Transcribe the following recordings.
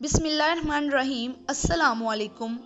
बिस्मिल्लाहिर्रहमानिर्रहीम। अस्सलामुअलैकुम।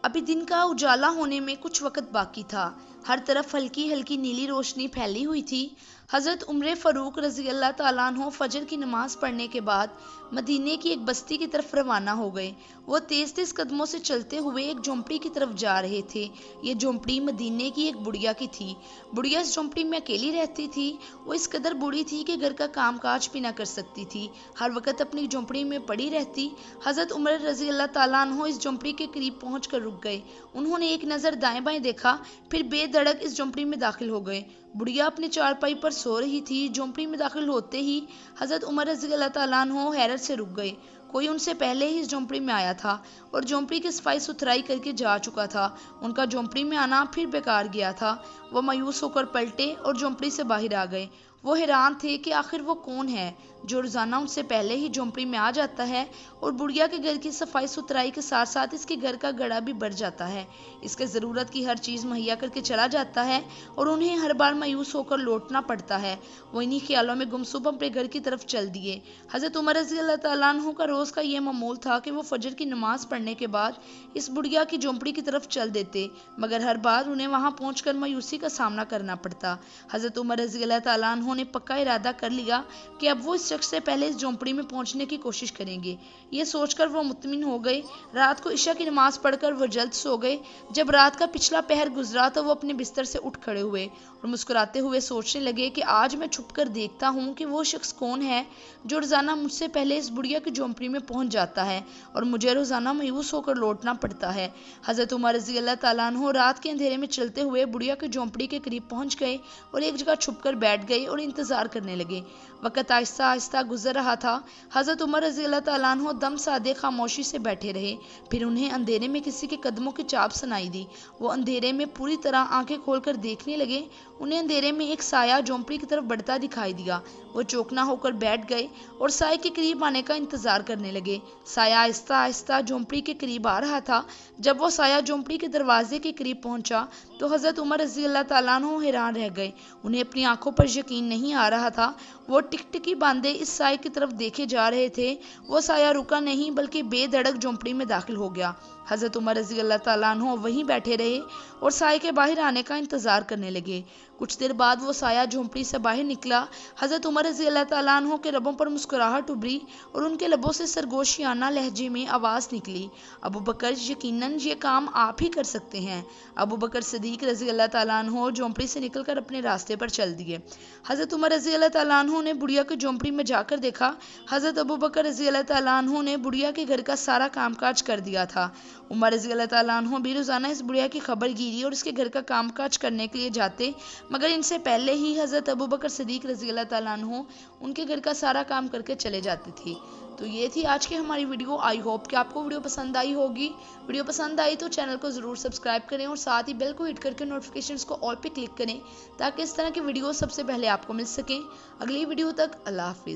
अभी दिन का उजाला होने में कुछ वक्त बाकी था। हर तरफ हल्की हल्की नीली रोशनी फैली हुई थी। हज़रत उमर फ़ारूक रज़ी अल्लाह ताला अन्हो फजर की नमाज पढ़ने के बाद मदीने की एक बस्ती की तरफ रवाना हो गए। वो तेज़ तेज़ कदमों से चलते हुए एक झोंपड़ी की तरफ जा रहे थे। ये झोंपड़ी मदीने की एक बुढ़िया की थी। बुढ़िया इस झोंपड़ी में अकेली रहती थी। वो इस कदर बूढ़ी थी कि घर का काम काज भी ना कर सकती थी। हर वक्त अपनी झोंपड़ी में पड़ी रहती। हज़रत उमर रज़ी अल्लाह ताला अन्हो इस झोंपड़ी के करीब पहुँच कर रुक गए। उन्होंने एक नज़र दाएं बाएं देखा, फिर बेधड़क इस झोंपड़ी में दाखिल हो गए। बुढ़िया अपनी चारपाई पर सो रही थी। झोंपड़ी में दाखिल होते ही हज़रत उमर रज़ी अल्लाह ताला अन्हो हैरत से रुक गए। कोई उनसे पहले ही इस झोंपड़ी में आया था और झोंपड़ी की सफाई सुथराई करके जा चुका था। उनका झोंपड़ी में आना फिर बेकार गया था। वो मायूस होकर पलटे और झोंपड़ी से बाहर आ गए। वो हैरान थे कि आखिर वो कौन है जो रोज़ाना उनसे पहले ही झोंपड़ी में आ जाता है और बुढ़िया के घर की सफाई सुथराई के साथ साथ इसके घर का गड़ा भी बढ़ जाता है। इसके ज़रूरत की हर चीज़ मुहैया करके चला जाता है और उन्हें हर बार मायूस होकर लौटना पड़ता है। वो इन्हीं ख्यालों में गुमसुम अपने घर की तरफ चल दिए। हज़रत उमर रज़ी अल्लाह ताला अन्हु का रोज़ का यह मामूल था कि वो फजर की नमाज पढ़ने के बाद इस बुढ़िया की झोंपड़ी की तरफ चल देते, मगर हर बार उन्हें वहां पहुंचकर मायूसी का सामना करना पड़ता। हज़रत उमर रज़ी अल्लाह ताला अन्हु ने पक्का इरादा कर लिया कि अब वो इस शख्स से पहले इस झोंपड़ी में पहुंचने की कोशिश करेंगे। ये सोचकर वो मुतमिन हो गए। रात को इशा की नमाज पढ़कर वो जल्द सो गए। जब रात का पिछला पहर गुजरा तो वो अपने बिस्तर से उठ खड़े हुए और मुस्कुराते हुए सोचने लगे कि आज मैं छुप कर देखता हूँ कि वो शख्स कौन है जो रोज़ाना मुझसे पहले इस बुढ़िया की झोंपड़ी में पहुंच जाता है और मुझे रोज़ाना मायूस होकर लौटना पड़ता है। हज़रत उमर रज़ी अल्लाह ताला अन्हु रात के अंधेरे में चलते हुए बुढ़िया की झोंपड़ी के करीब पहुंच गए और एक जगह छुप कर बैठ गए और इंतज़ार करने लगे। वक़्त आहिस्ता आहिस्ता गुजर रहा था। हज़रत उमर रज़ी अल्लाह ताला अन्हु दम साधे खामोशी से बैठे रहे। फिर उन्हें अंधेरे में किसी के कदमों की चाप सुनाई दी। वो अंधेरे में पूरी तरह आंखें खोलकर देखने लगे। उन्हें अंधेरे में एक साया झोंपड़ी की तरफ बढ़ता दिखाई दिया। वो चौकना होकर बैठ गए और साए के करीब आने का इंतजार करने लगे। साया आहिस्ता आहिस्ता झोंपड़ी के करीब आ रहा था। जब वो साया झोंपड़ी के दरवाजे के करीब पहुंचा तो हज़रत उमर रज़ी अल्लाह ताला अन्हु हैरान रह गए। उन्हें अपनी आंखों पर यकीन नहीं आ रहा था। वो टिकटिकी बांधे इस साए की तरफ देखे जा रहे थे। वो साया रुका नहीं बल्कि बेधड़क झोंपड़ी में दाखिल हो गया। हज़रत उमर रज़ी अल्लाह ताला अन्हु वहीं बैठे रहे और साए के बाहर आने का इंतजार करने लगे। कुछ देर बाद वो साया झोंपड़ी से बाहर निकला। हज़रत उमर रज़ी अल्लाह ताला अन्हु के लबों पर मुस्कुराहट उभरी और उनके लबों से सरगोशियाना लहजे में आवाज़ निकली, अबू बकर, यकीनन ये काम आप ही कर सकते हैं। अबू बकर सिद्दीक रज़ी अल्लाह ताला अन्हु झोंपड़ी से निकलकर अपने रास्ते पर चल दिए। हज़रत उमर रज़ी अल्लाह ताला अन्हु ने बुढ़िया की झोंपड़ी में जाकर देखा। हज़रत अबू बकर रज़ी अल्लाह ताला अन्हु ने बुढ़िया के घर का सारा कामकाज कर दिया था। उमर रज़ी अल्लाह ताला अन्हु भी रोज़ाना इस बुढ़िया की खबर गिरी और इसके घर का कामकाज करने के लिए जाते, मगर इनसे पहले ही हज़रत अबू बकर सिद्दीक रज़ी अल्लाह ताला अन्हु उनके घर का सारा काम करके चले जाते थे। तो ये थी आज की हमारी वीडियो। आई होप कि आपको वीडियो पसंद आई होगी। वीडियो पसंद आई तो चैनल को ज़रूर सब्सक्राइब करें और साथ ही बेल को हिट करके नोटिफिकेशंस को ऑल पे क्लिक करें ताकि इस तरह की वीडियो सबसे पहले आपको मिल सकें। अगली वीडियो तक अल्लाह हाफिज़।